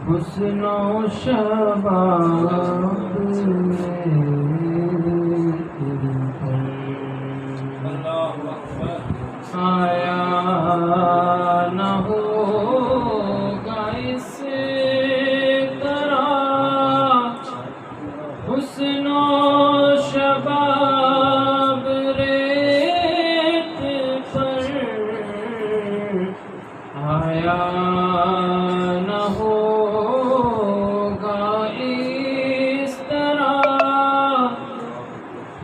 حسن و شباب آیا نہ ہوگا اس طرح حسن و شباب ریت پر آیا نہ ہوگا اس طرح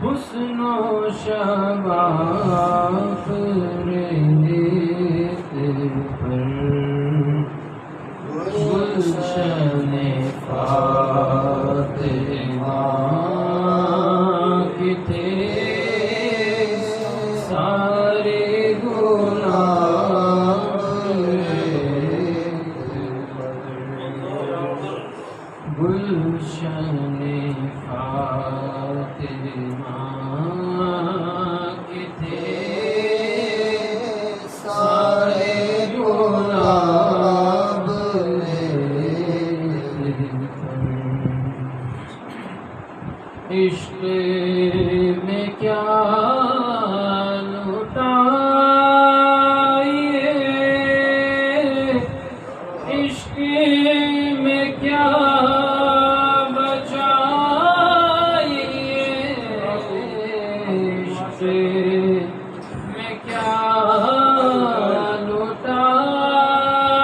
حسن و شباب ریت پر گلشن فاطمہ کے تھے سارے گلشن فاطمہ کے تھے سارے گلاب عشق میں کیا لٹائیے عشق میں کیا میں کیا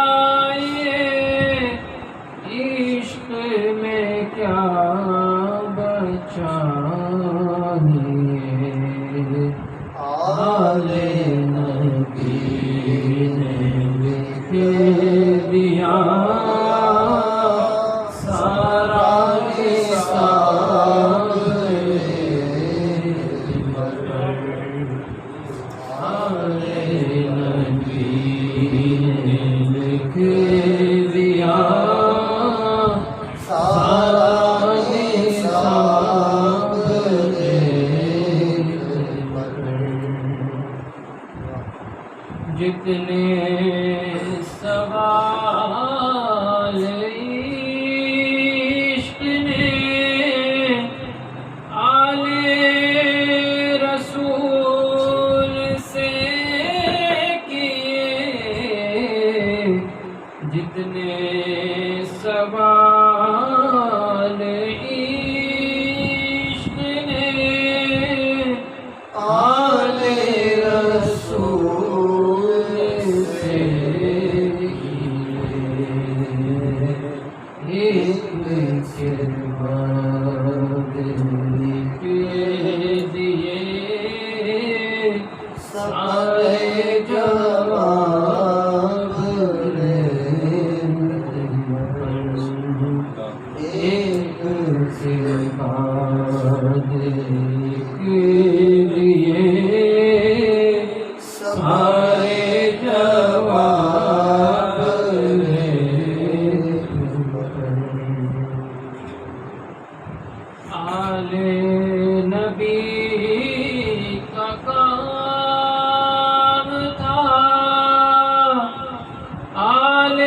لٹائیے عشق میں کیا بچائیے آل نبی نے لکھ دیا سارا حساب لکھ دیا سارا حساب جتنے سوال عشق نے آل رسول سے جتنے سوال عشق نے آل رسول سے ایک کے بعد ایک دیے سارے جواب ایک کے بعد ایک لیے سارے جواب آل نبی کا کام تھا آل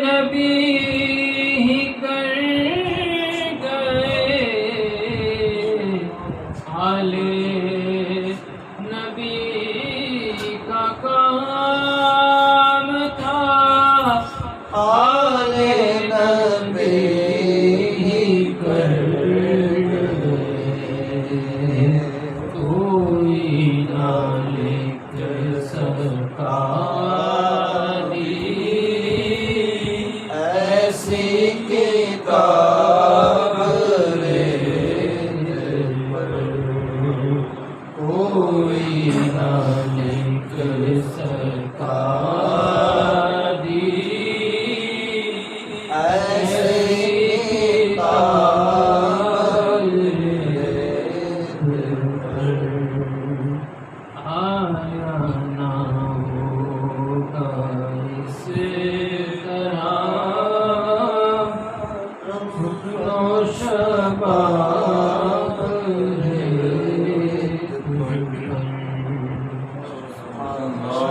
نبی آل نبی کا کام تھا آل نبی کر گئے کوئی نہ لکھ سرکاری ایسی کتاب کوئی نہ لکھ سرکاری ایسی کتاب آیا نہ ہوگا اس طرح حسن و شباب اللہ